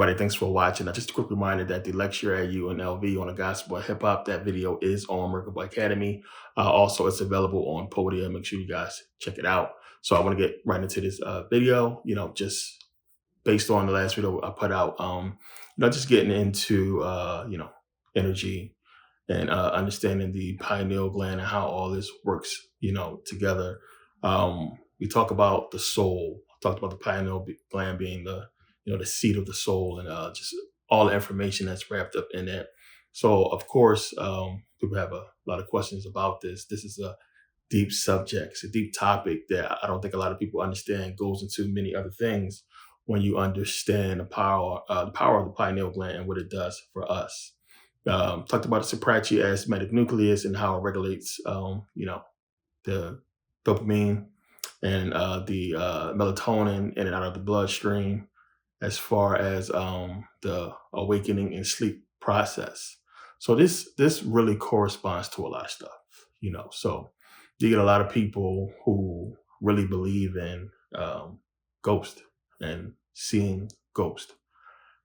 everybody, thanks for watching. Just a quick reminder that the lecture at UNLV on the gospel of hip hop, that video is on Merkabah Academy. Also, it's available on Podium. Make sure you guys check it out. So I want to get right into this video, just based on the last video I put out, just getting into, energy and understanding the pineal gland and how all this works, together. We talk about the soul. I talked about the pineal gland being the seat of the soul, and just all the information that's wrapped up in it. So, of course, people have a lot of questions about this. This is a deep subject. It's a deep topic that I don't think a lot of people understand. Goes into many other things when you understand the power of the pineal gland and what it does for us. Talked about the suprachiasmatic nucleus and how it regulates, the dopamine and the melatonin in and out of the bloodstream, as far as the awakening and sleep process. So this really corresponds to a lot of stuff, So you get a lot of people who really believe in ghost and seeing ghost.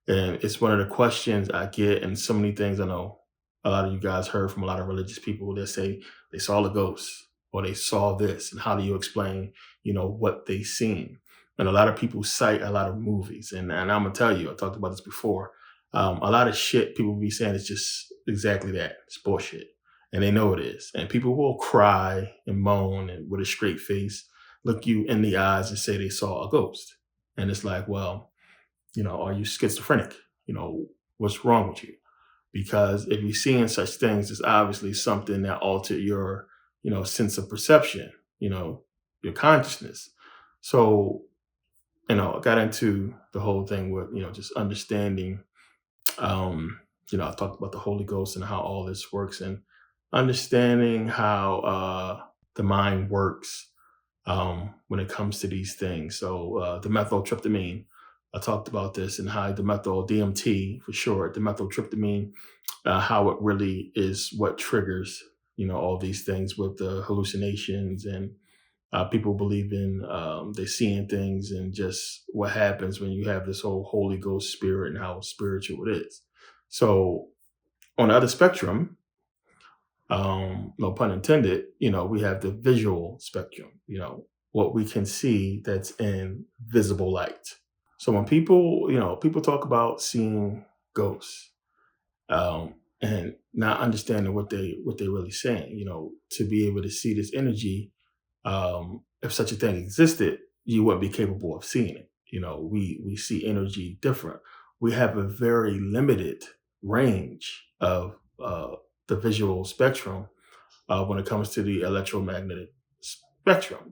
And it's one of the questions I get, and so many things I know a lot of you guys heard from a lot of religious people that say they saw a ghost or they saw this, and how do you explain, what they seen? And a lot of people cite a lot of movies, and I'm gonna tell you, I talked about this before. A lot of shit people be saying is just exactly that. It's bullshit, and they know it is. And people will cry and moan and with a straight face, look you in the eyes and say they saw a ghost. And it's like, well, are you schizophrenic? What's wrong with you? Because if you're seeing such things, it's obviously something that altered your, sense of perception, your consciousness. So, I got into the whole thing with, just understanding, I talked about the Holy Ghost and how all this works, and understanding how the mind works when it comes to these things. So the methyltryptamine, I talked about this, and how the methyl DMT for short, the methyltryptamine, how it really is what triggers, all these things with the hallucinations, and people believe in they're seeing things, and just what happens when you have this whole Holy Ghost spirit and how spiritual it is. So on the other spectrum, no pun intended, we have the visual spectrum, what we can see that's in visible light. So when people talk about seeing ghosts, and not understanding what they're really saying, to be able to see this energy, if such a thing existed, you wouldn't be capable of seeing it. We see energy different. We have a very limited range of the visual spectrum when it comes to the electromagnetic spectrum.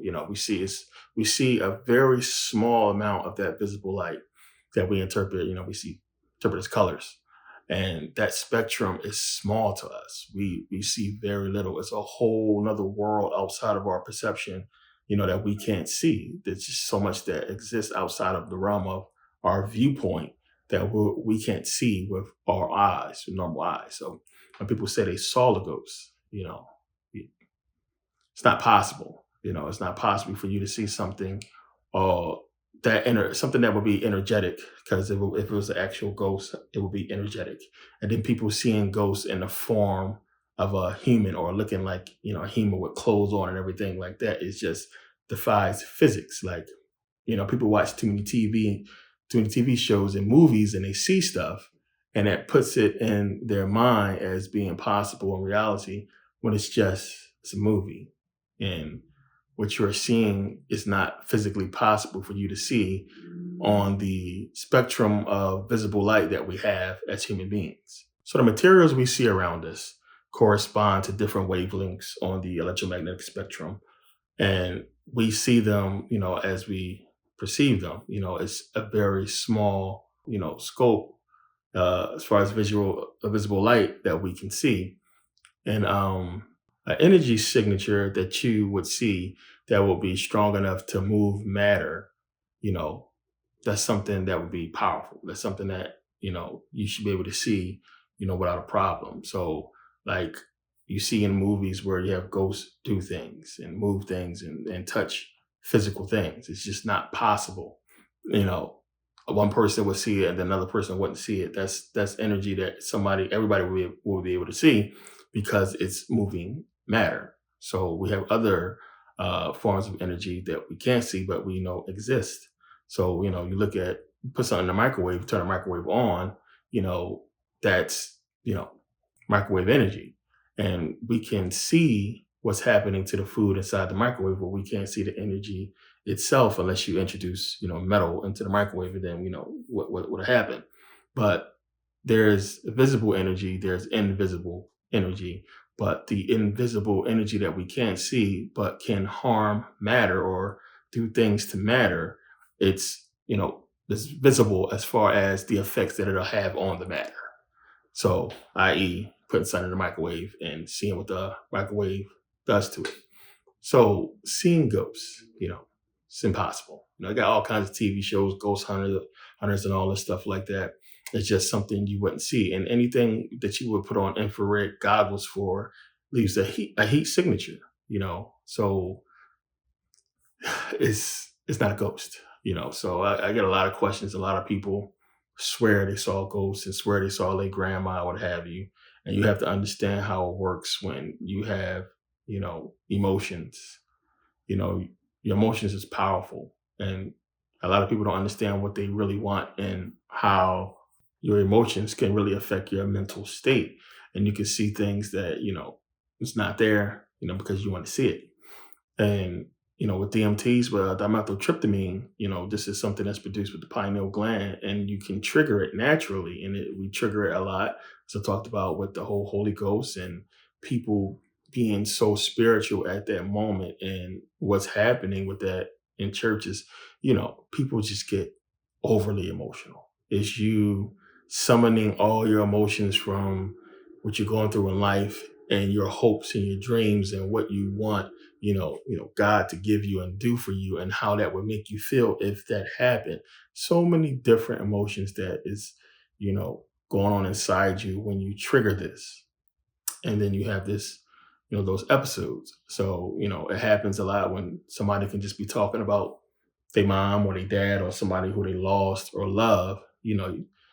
We see a very small amount of that visible light that we interpret. Interpret as colors, and that spectrum is small to us. We see very little. It's a whole nother world outside of our perception, that we can't see. There's just so much that exists outside of the realm of our viewpoint that we can't see with our eyes, with normal eyes. So when people say they saw the ghost, it's not possible. It's not possible for you to see something something that would be energetic, because if it was an actual ghost, it would be energetic. And then people seeing ghosts in the form of a human, or looking like, a human with clothes on and everything like that, is just defies physics. Like, people watch too many TV shows and movies, and they see stuff, and that puts it in their mind as being possible in reality, when it's a movie. And what you're seeing is not physically possible for you to see on the spectrum of visible light that we have as human beings. So the materials we see around us correspond to different wavelengths on the electromagnetic spectrum. And we see them, as we perceive them. It's a very small, scope as far as visible light that we can see. And an energy signature that you would see that will be strong enough to move matter, that's something that would be powerful. That's something that, you should be able to see, without a problem. So, like, you see in movies where you have ghosts do things and move things and touch physical things. It's just not possible, one person would see it and then another person wouldn't see it. That's energy that everybody will be able to see because it's moving matter. So we have other forms of energy that we can't see, but we know exist. So you look at put something in the microwave, turn the microwave on. You know, that's microwave energy, and we can see what's happening to the food inside the microwave, but we can't see the energy itself unless you introduce metal into the microwave, and then what would happen. But there's visible energy, there's invisible energy, but the invisible energy that we can't see but can harm matter or do things to matter, it's visible as far as the effects that it'll have on the matter. So, i.e., putting something in the microwave and seeing what the microwave does to it. So, seeing ghosts, it's impossible. I got all kinds of TV shows, hunters, and all this stuff like that. It's just something you wouldn't see, and anything that you would put on infrared goggles for leaves a heat signature. So it's not a ghost. So I get a lot of questions. A lot of people swear they saw ghosts and swear they saw their grandma, what have you. And you have to understand how it works when you have emotions. you know your emotions is powerful, and a lot of people don't understand what they really want and how your emotions can really affect your mental state. And you can see things that it's not there, because you want to see it. And with DMTs, well, dimethyltryptamine, this is something that's produced with the pineal gland, and you can trigger it naturally. And we trigger it a lot. So I talked about with the whole Holy Ghost and people being so spiritual at that moment, and what's happening with that in churches, people just get overly emotional. It's you summoning all your emotions from what you're going through in life and your hopes and your dreams and what you want God to give you and do for you, and how that would make you feel if that happened. So many different emotions that is, going on inside you when you trigger this. And then you have this, those episodes. So, it happens a lot when somebody can just be talking about their mom or their dad or somebody who they lost or love.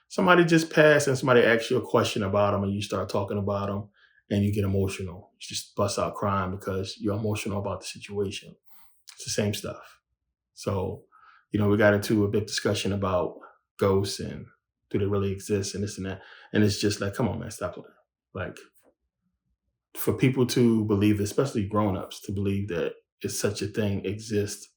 Somebody just passed and somebody asks you a question about them and you start talking about them and you get emotional. You just bust out crying because you're emotional about the situation. It's the same stuff. So, we got into a big discussion about ghosts and do they really exist and this and that. And it's just like, come on, man, stop playing. Like, for people to believe, especially grown-ups, to believe that it's such a thing exists,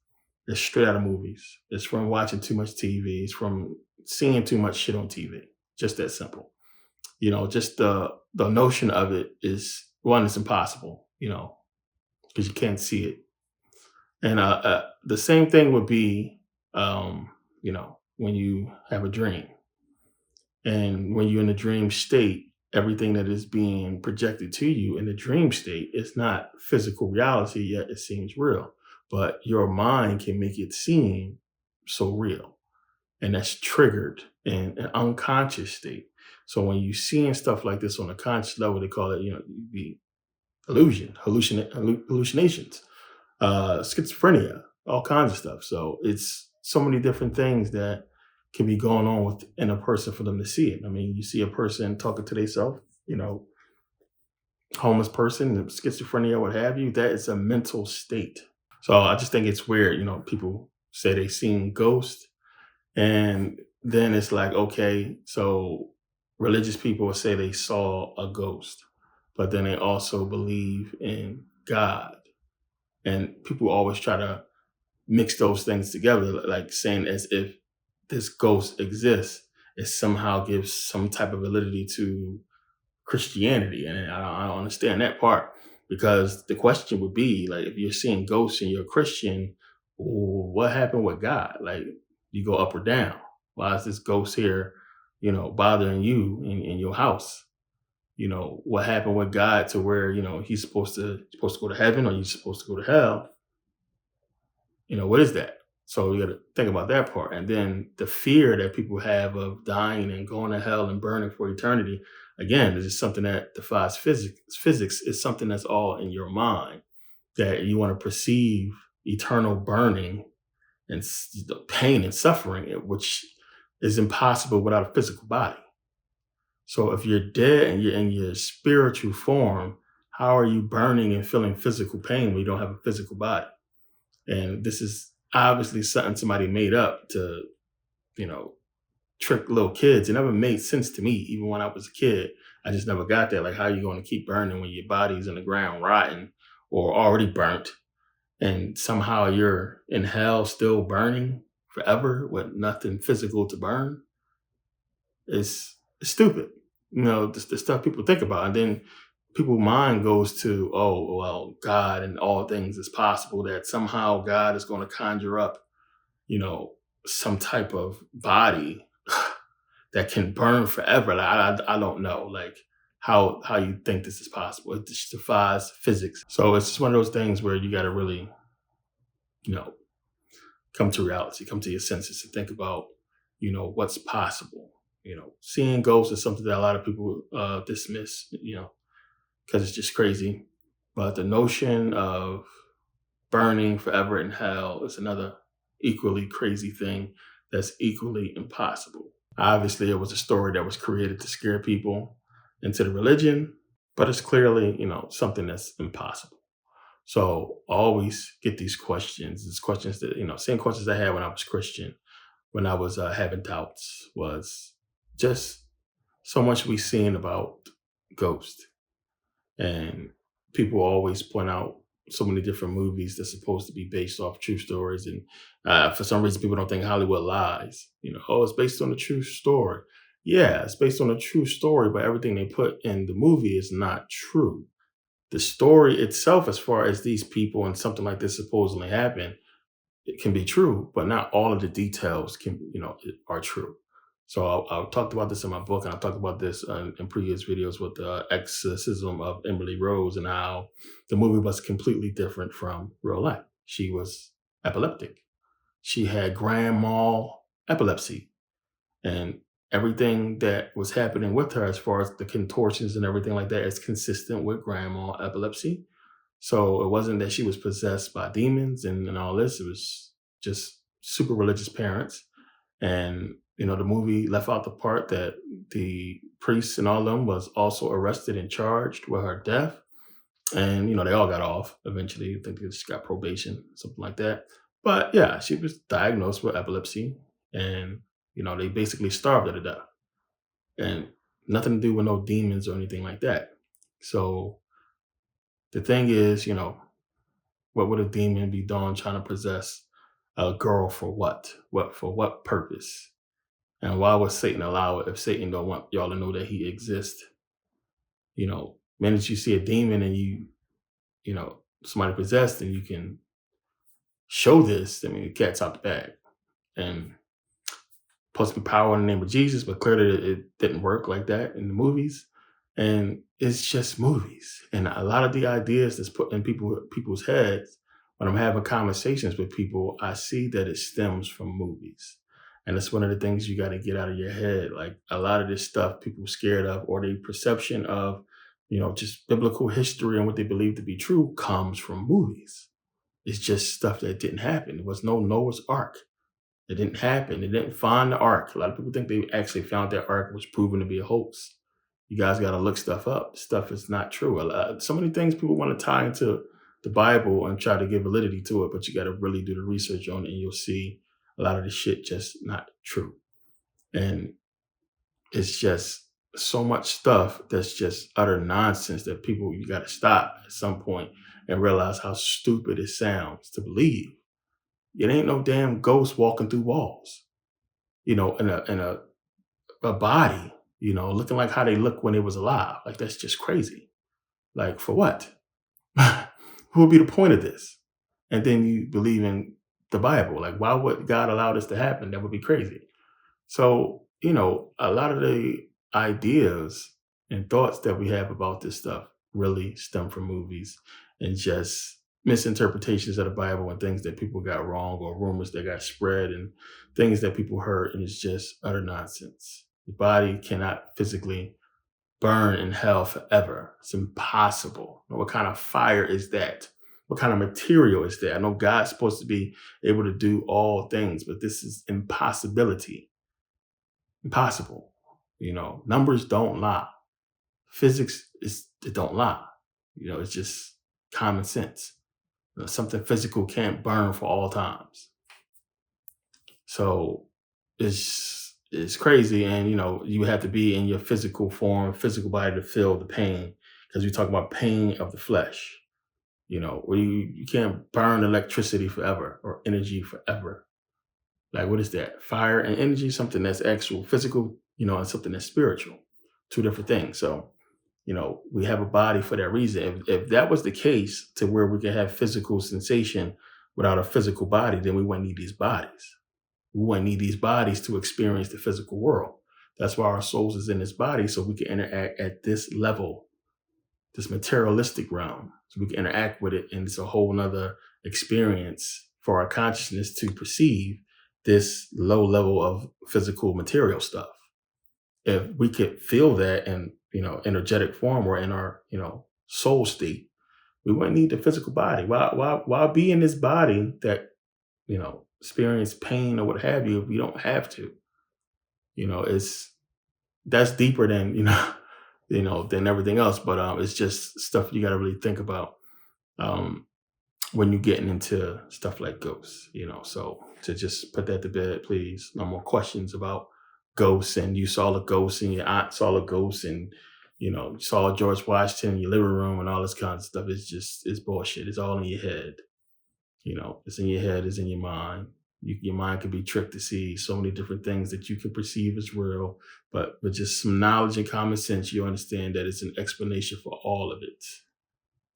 it's straight out of movies. It's from watching too much TV. It's from seeing too much shit on TV. Just that simple. Just the notion of it is, one, it's impossible, because you can't see it. And the same thing would be, when you have a dream. And when you're in the dream state, everything that is being projected to you in the dream state is not physical reality, yet it seems real. But your mind can make it seem so real. And that's triggered in an unconscious state. So when you seeing stuff like this on a conscious level, they call it, the hallucinations, schizophrenia, all kinds of stuff. So it's so many different things that can be going on within a person for them to see it. I mean, you see a person talking to themselves, homeless person, schizophrenia, what have you, that is a mental state. So I just think it's weird, people say they seen ghosts, and then it's like, okay, so religious people will say they saw a ghost, but then they also believe in God. And people always try to mix those things together, like saying as if this ghost exists, it somehow gives some type of validity to Christianity. And I don't understand that part, because the question would be like, if you're seeing ghosts and you're a Christian, what happened with God? Like, you go up or down? Why is this ghost here, bothering you in your house? What happened with God to where, he's supposed to go to heaven, or you're supposed to go to hell? What is that? So you got to think about that part. And then the fear that people have of dying and going to hell and burning for eternity, again, this is something that defies physics. Physics is something that's all in your mind, that you want to perceive eternal burning and the pain and suffering, which is impossible without a physical body. So if you're dead and you're in your spiritual form, how are you burning and feeling physical pain when you don't have a physical body? And this is obviously something somebody made up to, you know, trick little kids. It never made sense to me, even when I was a kid. I just never got that. Like, how are you going to keep burning when your body's in the ground rotting or already burnt? And somehow you're in hell still burning forever with nothing physical to burn? It's stupid. The stuff people think about. And then people's mind goes to, oh, well, God and all things is possible, that somehow God is going to conjure up, you know, some type of body that can burn forever. Like, I don't know, like how you think this is possible. It just defies physics. So it's just one of those things where you got to really, you know, come to reality, come to your senses, and think about, what's possible. Seeing ghosts is something that a lot of people dismiss, because it's just crazy. But the notion of burning forever in hell is another equally crazy thing that's equally impossible. Obviously, it was a story that was created to scare people into the religion, but it's clearly, something that's impossible. So I always get these questions. These questions that, same questions I had when I was Christian, when I was having doubts, was just so much we seen about ghosts. And people always point out so many different movies that's supposed to be based off true stories. And for some reason, people don't think Hollywood lies. Oh, it's based on a true story. Yeah, it's based on a true story, but everything they put in the movie is not true. The story itself, as far as these people and something like this supposedly happened, it can be true, but not all of the details are true. So I talked about this in my book, and I talked about this in previous videos with the exorcism of Emily Rose and how the movie was completely different from real life. She was epileptic. She had grand mal epilepsy, and everything that was happening with her, as far as the contortions and everything like that, is consistent with grand mal epilepsy. So it wasn't that she was possessed by demons and all this. It was just super religious parents. And, the movie left out the part that the priests and all of them was also arrested and charged with her death. And, they all got off eventually. I think they just got probation, something like that. But yeah, she was diagnosed with epilepsy, and, they basically starved her to death. And nothing to do with no demons or anything like that. So the thing is, what would a demon be doing trying to possess a girl for what? For what purpose? And why would Satan allow it if Satan don't want y'all to know that he exists? Minute you see a demon and somebody possessed, and you can show this, I mean, the cat's out the bag. And supposed to be power in the name of Jesus, but clearly it didn't work like that in the movies. And it's just movies. And a lot of the ideas that's put in people's heads, when I'm having conversations with people, I see that it stems from movies. And it's one of the things you got to get out of your head. Like, a lot of this stuff people scared of, or the perception of, just biblical history and what they believe to be true, comes from movies. It's just stuff that didn't happen. There was no Noah's Ark. It didn't happen. They didn't find the ark. A lot of people think they actually found that ark, was proven to be a hoax. You guys got to look stuff up. Stuff is not true. So many things people want to tie into the Bible and try to give validity to it, but you got to really do the research on it, and you'll see a lot of the shit just not true. And it's just so much stuff that's just utter nonsense that you got to stop at some point and realize how stupid it sounds to believe. It ain't no damn ghost walking through walls, in a body, looking like how they look when they was alive. Like, that's just crazy. Like, for what? What would be the point of this? And then you believe in the Bible. Like, why would God allow this to happen? That would be crazy. So, a lot of the ideas and thoughts that we have about this stuff really stem from movies and just misinterpretations of the Bible and things that people got wrong, or rumors that got spread and things that people heard. And it's just utter nonsense. Your body cannot physically burn in hell forever. It's impossible. What kind of fire is that? What kind of material is that? I know God's supposed to be able to do all things, but this is impossibility. Impossible. Numbers don't lie. Physics it don't lie. It's just common sense. Something physical can't burn for all times. So it's crazy, and you have to be in your physical form, physical body to feel the pain, because we talk about pain of the flesh. Where you can't burn electricity forever or energy forever. Like, what is that? Fire and energy, something that's actual physical, and something that's spiritual. Two different things. So, we have a body for that reason. If that was the case, to where we could have physical sensation without a physical body, then we wouldn't need these bodies. We wouldn't need these bodies to experience the physical world. That's why our souls is in this body, so we can interact at this level, this materialistic realm, so we can interact with it, and it's a whole nother experience for our consciousness to perceive this low level of physical material stuff. If we could feel that in energetic form, or in our soul state, we wouldn't need the physical body. Why be in this body that experience pain or what have you if we don't have to? It's That's deeper than than everything else. But it's just stuff you got to really think about um, when you're getting into stuff like ghosts. So to just put that to bed, please. No more questions about ghosts. And you saw a ghost, and your aunt saw a ghost, and you saw George Washington in your living room, and all this kind of stuff. It's bullshit. It's all in your head. It's in your head. It's in your mind. Your mind can be tricked to see so many different things that you can perceive as real, but with just some knowledge and common sense, you understand that it's an explanation for all of it.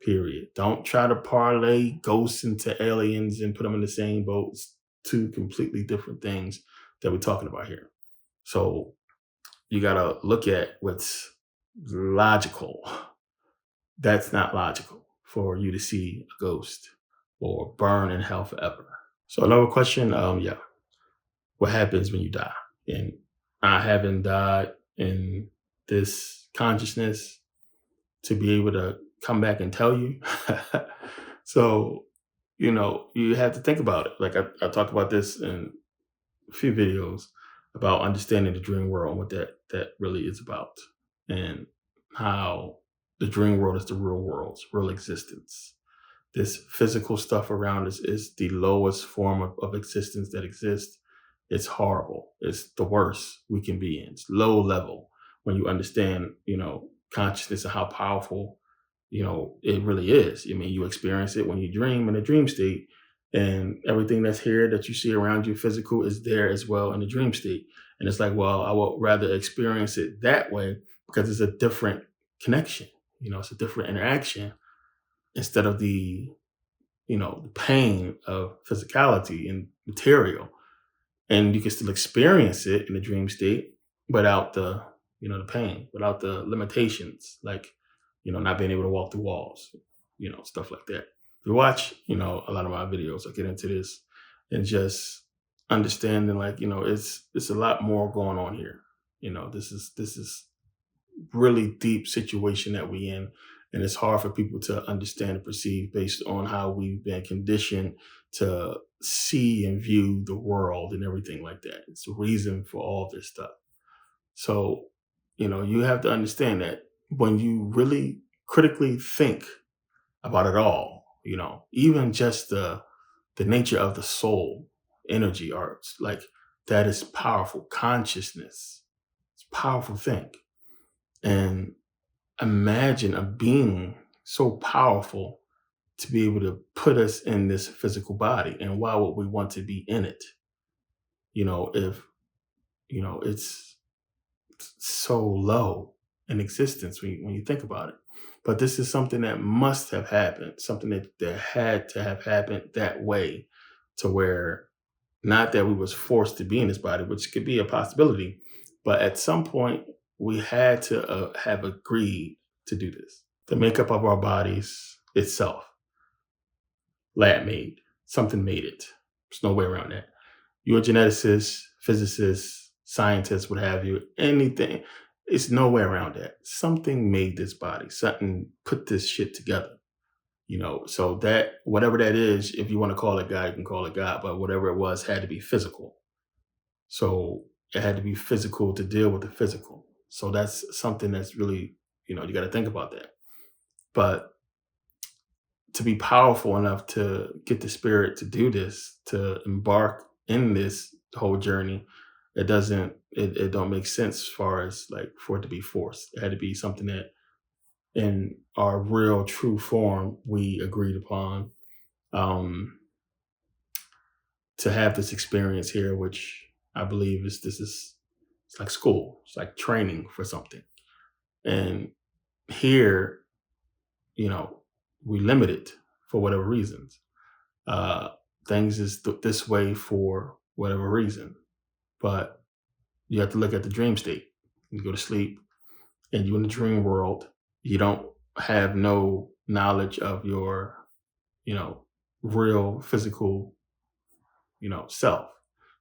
Period. Don't try to parlay ghosts into aliens and put them in the same boat. It's two completely different things that we're talking about here. So you got to look at what's logical. That's not logical for you to see a ghost or burn in hell forever. So another question, yeah, what happens when you die? And I haven't died in this consciousness to be able to come back and tell you. So, you have to think about it. Like I talk about this in a few videos about understanding the dream world and what that really is about, and how the dream world is the real world's real existence. This physical stuff around us is the lowest form of existence that exists. It's horrible. It's the worst we can be in. It's low level when you understand, consciousness and how powerful, it really is. I mean, you experience it when you dream in a dream state, and everything that's here that you see around you physical is there as well in the dream state. And it's like, well, I would rather experience it that way because it's a different connection. It's a different interaction instead of the pain of physicality and material. And you can still experience it in the dream state without the pain, without the limitations, like, not being able to walk through walls, stuff like that. If you watch, a lot of my videos, I get into this, and just understanding, like, it's a lot more going on here. This is really deep situation that we in, and it's hard for people to understand and perceive based on how we've been conditioned to see and view the world and everything like that. It's the reason for all this stuff. So you have to understand that when you really critically think about it all, even just the nature of the soul, energy, arts, like, that is powerful. Consciousness, it's a powerful thing. And imagine a being so powerful to be able to put us in this physical body. And why would we want to be in it? If, it's so low in existence when you think about it. But this is something that must have happened, something that had to have happened that way, to where, not that we was forced to be in this body, which could be a possibility, but at some point we had to have agreed to do this. The makeup of our bodies itself, lab made, something made it. There's no way around that. You're a geneticist, physicist, scientist, what have you, anything. It's no way around that. Something made this body, something put this shit together. So that, whatever that is, if you want to call it God, you can call it God, but whatever it was had to be physical. So it had to be physical to deal with the physical. So that's something that's really, you got to think about that. But to be powerful enough to get the spirit to do this, to embark in this whole journey, it don't make sense as far as like for it to be forced. It had to be something that in our real true form we agreed upon, um to have this experience here, which I believe is it's like school, it's like training for something. And here, you know, we limit it for whatever reasons. Uh, things is this way for whatever reason. But you have to look at the dream state. You go to sleep and you're in the dream world. You don't have no knowledge of your, you know, real physical, self.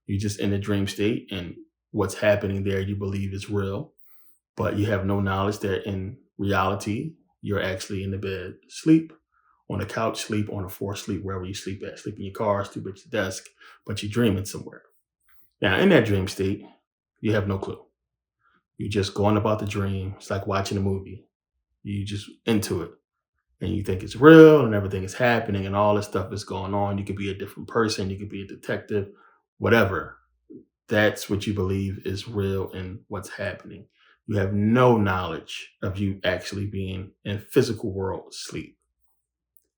You're just in the dream state, and what's happening there you believe is real, but you have no knowledge that in reality you're actually in the bed, sleep on the couch, sleep on the floor, sleep wherever you sleep at, sleep in your car, sleep at your desk, but you're dreaming somewhere. Now, in that dream state, you have no clue. You're just going about the dream. It's like watching a movie. You just into it and you think it's real and everything is happening and all this stuff is going on. You could be a different person. You could be a detective, whatever. That's what you believe is real and what's happening. You have no knowledge of you actually being in physical world sleep.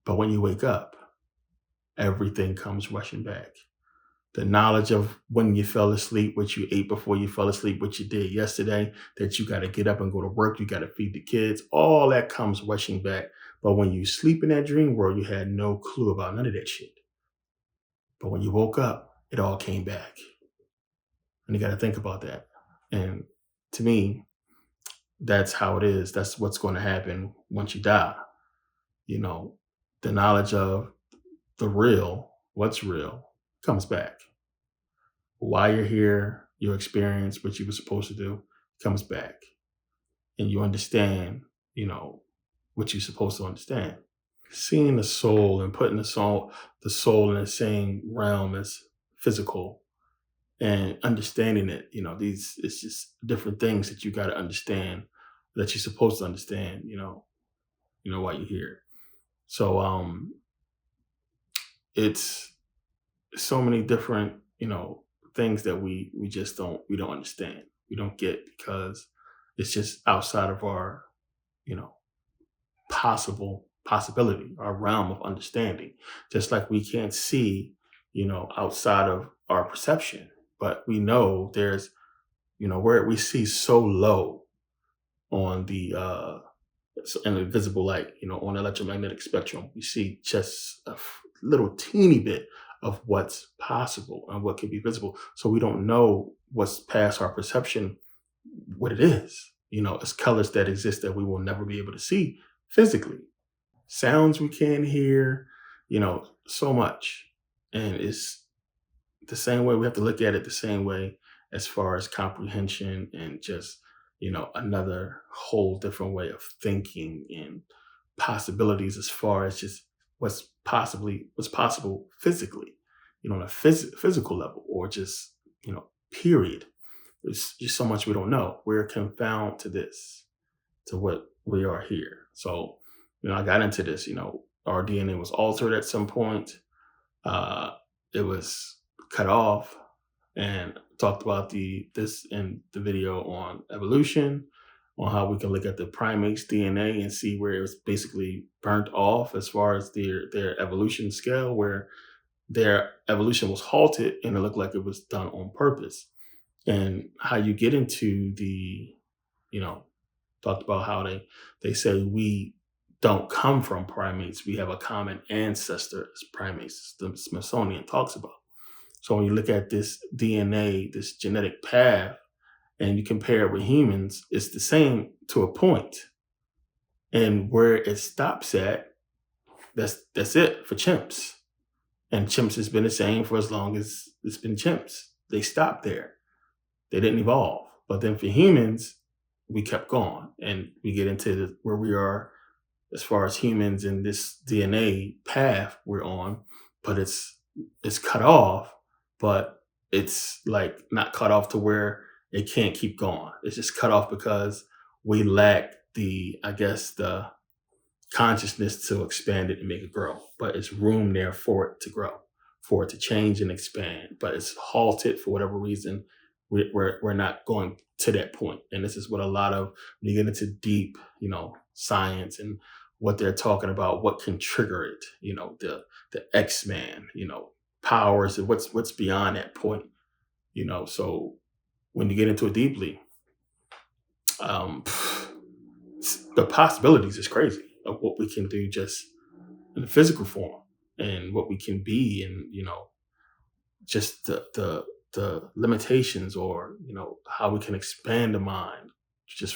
But when you wake up, everything comes rushing back. The knowledge of when you fell asleep, what you ate before you fell asleep, what you did yesterday, that you got to get up and go to work, you got to feed the kids, all that comes rushing back. But when you sleep in that dream world, you had no clue about none of that shit. But when you woke up, it all came back. And you got to think about that. And to me, that's how it is. That's what's going to happen once you die. You know, the knowledge of the real, what's real, comes back. Why you're here, your experience, what you were supposed to do, comes back. And you understand, you know, what you're supposed to understand. Seeing the soul and putting the soul in the same realm as physical and understanding it, these it's just different things that you got to understand, that you're supposed to understand, why you're here. So it's so many different, things that we just don't understand. We don't get because it's just outside of our, you know, possibility, our realm of understanding. Just like we can't see, outside of our perception, but we know there's, where we see so low on the in the visible light, on the electromagnetic spectrum, we see just a little teeny bit of what's possible and what can be visible. So we don't know what's past our perception, what it is. It's colors that exist that we will never be able to see physically, sounds we can't hear, so much. And it's the same way. We have to look at it the same way as far as comprehension and just, another whole different way of thinking and possibilities as far as just what's possible physically, on a physical level, or just, period. There's just so much we don't know. We're confounded to this, to what we are here. So, I got into this, our DNA was altered at some point. Uh, it was cut off, and talked about this in the video on evolution, on how we can look at the primates DNA and see where it was basically burnt off as far as their evolution scale, where their evolution was halted and it looked like it was done on purpose. And how you get into the, you know, talked about how they say we don't come from primates. We have a common ancestor as primates. The Smithsonian talks about. So when you look at this DNA, this genetic path, and you compare it with humans, it's the same to a point. And where it stops at, that's it for chimps. And chimps has been the same for as long as it's been chimps. They stopped there. They didn't evolve. But then for humans, we kept going, and we get into where we are as far as humans in this DNA path we're on, but it's cut off. But it's like not cut off to where it can't keep going. It's just cut off because we lack the, I guess, the consciousness to expand it and make it grow. But it's room there for it to grow, for it to change and expand. But it's halted for whatever reason. We're not going to that point. And this is what a lot of, when you get into deep, science and what they're talking about, what can trigger it, the X-Man, powers and what's beyond that point, So when you get into it deeply, um, the possibilities is crazy of what we can do just in the physical form and what we can be, and just the limitations, or how we can expand the mind just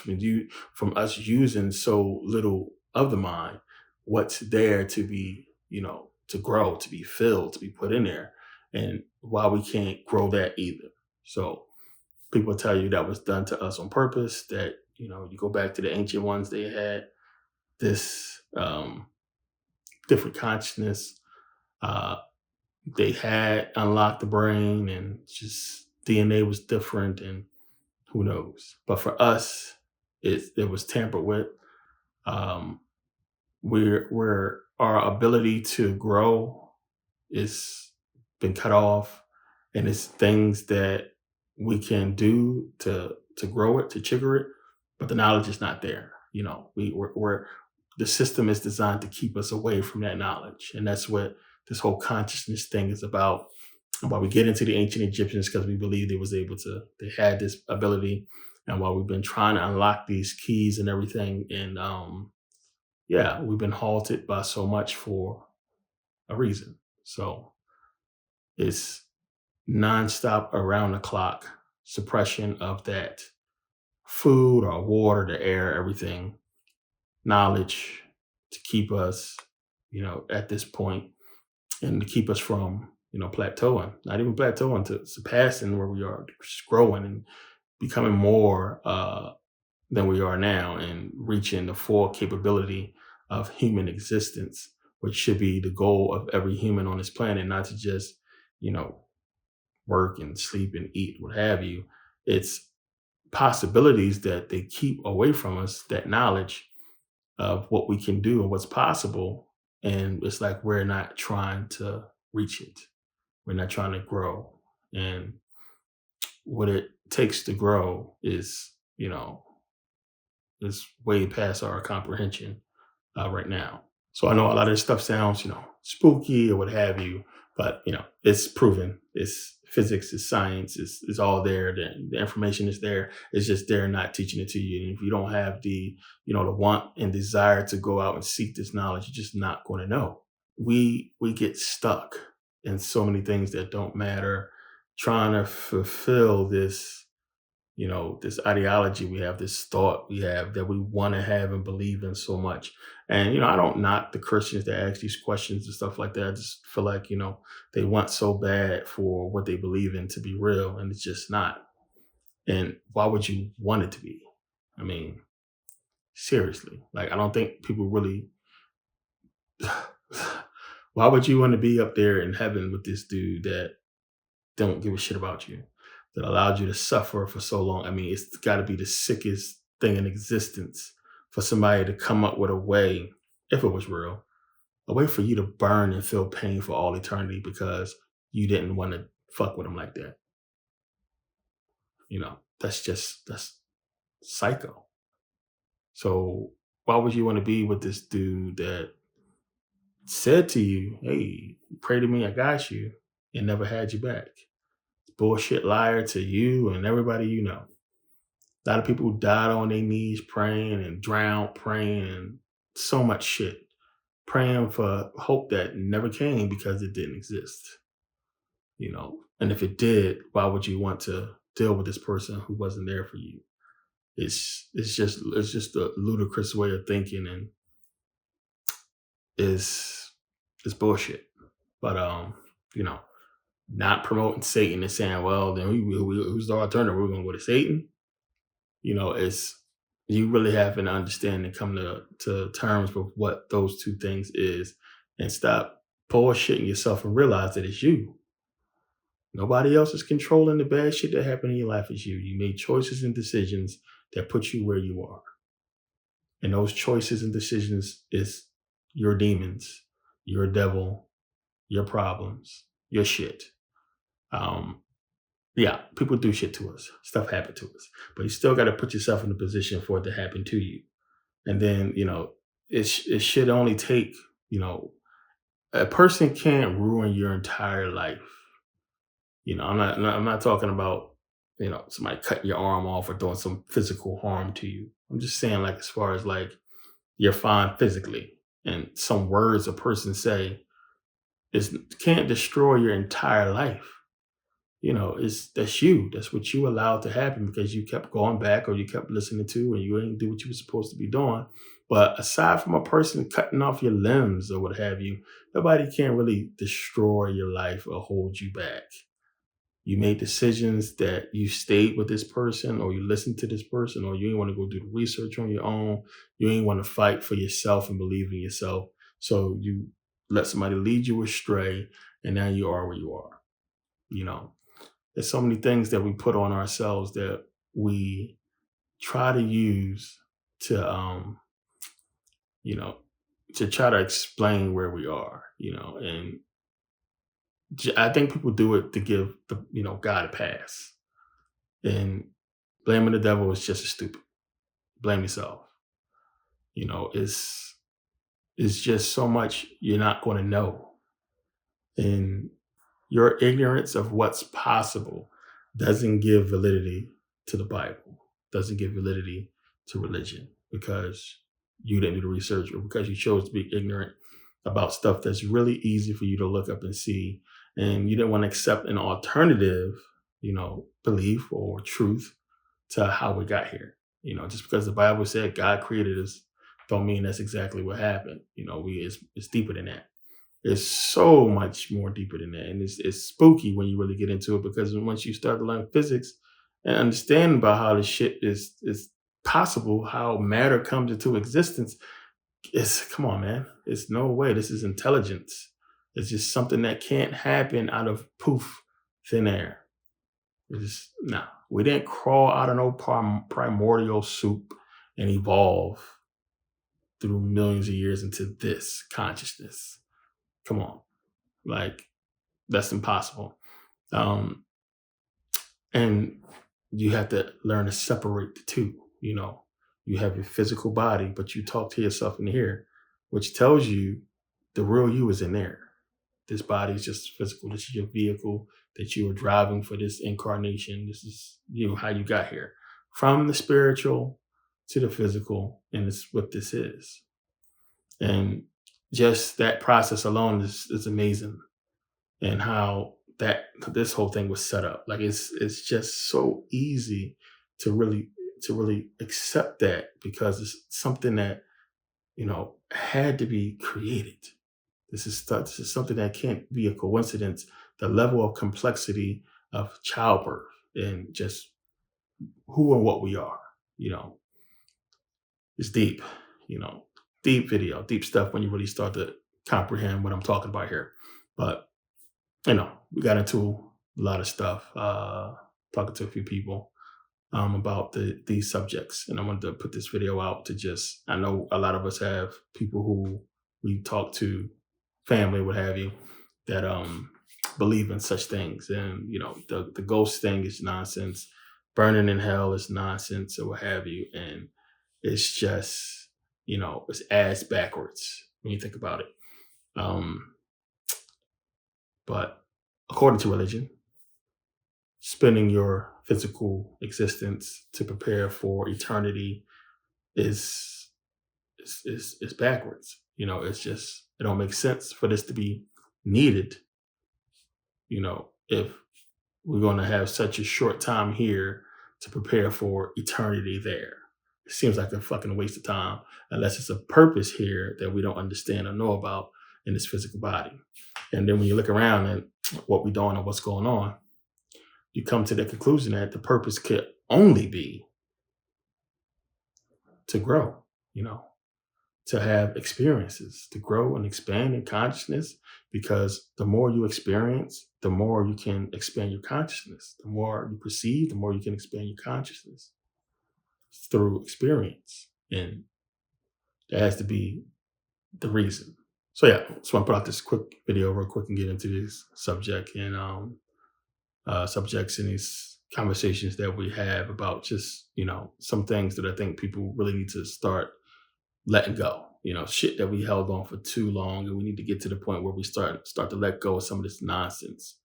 from us using so little of the mind, what's there to be, to grow, to be filled, to be put in there, and why we can't grow that either. So people tell you that was done to us on purpose, that you go back to the ancient ones, they had this different consciousness. Uh, they had unlocked the brain, and just DNA was different, and who knows. But for us, it was tampered with. Um, we're our ability to grow is been cut off, and it's things that we can do to grow it, to trigger it, but the knowledge is not there. We're the system is designed to keep us away from that knowledge, and that's what this whole consciousness thing is about. And why we get into the ancient Egyptians, because we believe they had this ability, and while we've been trying to unlock these keys and everything, and yeah, we've been halted by so much for a reason. So it's nonstop, around the clock suppression of that food or water, the air, everything, knowledge, to keep us, at this point, and to keep us from, plateauing, not even plateauing, to surpassing where we are, just growing and becoming more than we are now, and reaching the full capability of human existence, which should be the goal of every human on this planet, not to just, you know, work and sleep and eat, what have you. It's possibilities that they keep away from us, that knowledge of what we can do and what's possible. And it's like we're not trying to reach it. We're not trying to grow. And what it takes to grow is way past our comprehension right now. So I know a lot of this stuff sounds, spooky or what have you, but it's proven. It's physics, it's science, it's all there. The information is there. It's just they're not teaching it to you. And if you don't have the want and desire to go out and seek this knowledge, you're just not going to know. We get stuck in so many things that don't matter, trying to fulfill this ideology we have, this thought we have that we want to have and believe in so much. And I don't knock the Christians that ask these questions and stuff like that. I just feel like they want so bad for what they believe in to be real, and it's just not. And why would you want it to be? I mean, seriously, like, I don't think people really. Why would you want to be up there in heaven with this dude that don't give a shit about you, that allowed you to suffer for so long? I mean, it's got to be the sickest thing in existence for somebody to come up with a way, if it was real, a way for you to burn and feel pain for all eternity because you didn't want to fuck with him like that. That's psycho. So why would you want to be with this dude that said to you, hey, pray to me, I got you, and never had you back? Bullshit liar to you and everybody you know. A lot of people died on their knees praying and drowned praying and so much shit. Praying for hope that never came because it didn't exist. And if it did, why would you want to deal with this person who wasn't there for you? It's just a ludicrous way of thinking, and it's bullshit. But not promoting Satan and saying, well, then who's the alternative? We're gonna go to Satan. It's, you really have to understand and come to terms with what those two things is, and stop bullshitting yourself and realize that it's you. Nobody else is controlling the bad shit that happened in your life as you. You made choices and decisions that put you where you are. And those choices and decisions is your demons, your devil, your problems, your shit. Um, yeah, people do shit to us. Stuff happened to us. But you still got to put yourself in a position for it to happen to you. And then, it should only take, a person can't ruin your entire life. I'm not talking about, somebody cutting your arm off or doing some physical harm to you. I'm just saying, like, as far as like you're fine physically, and some words a person say is can't destroy your entire life. It's that's you. That's what you allowed to happen because you kept going back or you kept listening to and you didn't do what you were supposed to be doing. But aside from a person cutting off your limbs or what have you, nobody can really destroy your life or hold you back. You made decisions that you stayed with this person or you listened to this person or you didn't want to go do the research on your own. You ain't want to fight for yourself and believe in yourself. So you let somebody lead you astray and now you are where you are. You know, there's so many things that we put on ourselves that we try to use to, you know, to try to explain where we are, and I think people do it to give God a pass. And blaming the devil is just as stupid. Blame yourself. It's just so much you're not going to know. And your ignorance of what's possible doesn't give validity to the Bible, doesn't give validity to religion because you didn't do the research or because you chose to be ignorant about stuff that's really easy for you to look up and see. And you didn't want to accept an alternative, belief or truth to how we got here. Just because the Bible said God created us don't mean that's exactly what happened. It's deeper than that. It's so much more deeper than that. And it's spooky when you really get into it because once you start to learn physics and understand about how this shit is possible, how matter comes into existence, come on, man. It's no way. This is intelligence. It's just something that can't happen out of poof, thin air. No. We didn't crawl out of no primordial soup and evolve through millions of years into this consciousness. Come on. Like, that's impossible. And you have to learn to separate the two. You have your physical body, but you talk to yourself in here, which tells you the real you is in there. This body is just physical. This is your vehicle that you are driving for this incarnation. This is how you got here. From the spiritual to the physical, and it's what this is. And just that process alone is amazing. And how this whole thing was set up. Like it's just so easy to really accept that because it's something that, had to be created. This is something that can't be a coincidence. The level of complexity of childbirth and just who and what we are, it's deep, deep video, deep stuff when you really start to comprehend what I'm talking about here. But, we got into a lot of stuff, talking to a few people about these subjects. And I wanted to put this video out I know a lot of us have people who we talk to, family, what have you, that believe in such things. And, the ghost thing is nonsense. Burning in hell is nonsense or what have you. And it's just, it's ass backwards when you think about it. But according to religion, spending your physical existence to prepare for eternity is backwards. It's just it don't make sense for this to be needed. If we're going to have such a short time here to prepare for eternity there, it seems like a fucking waste of time unless it's a purpose here that we don't understand or know about in this physical body. And then when you look around at what we're doing and what's going on, you come to the conclusion that the purpose could only be to grow, to have experiences, to grow and expand in consciousness, because the more you experience, the more you can expand your consciousness. The more you perceive, the more you can expand your consciousness through experience. And that has to be the reason. So yeah, just want to put out this quick video real quick and get into this subject and subjects and these conversations that we have about just, some things that I think people really need to start letting go. Shit that we held on for too long, and we need to get to the point where we start to let go of some of this nonsense.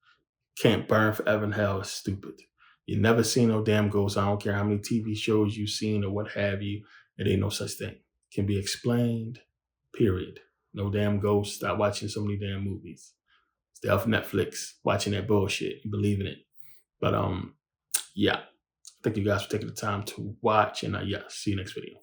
Can't burn forever in hell is stupid. You never seen no damn ghosts. I don't care how many TV shows you've seen or what have you. It ain't no such thing. Can be explained, period. No damn ghosts. Stop watching so many damn movies. Stay off Netflix watching that bullshit and believing it. But yeah, thank you guys for taking the time to watch, and yeah, see you next video.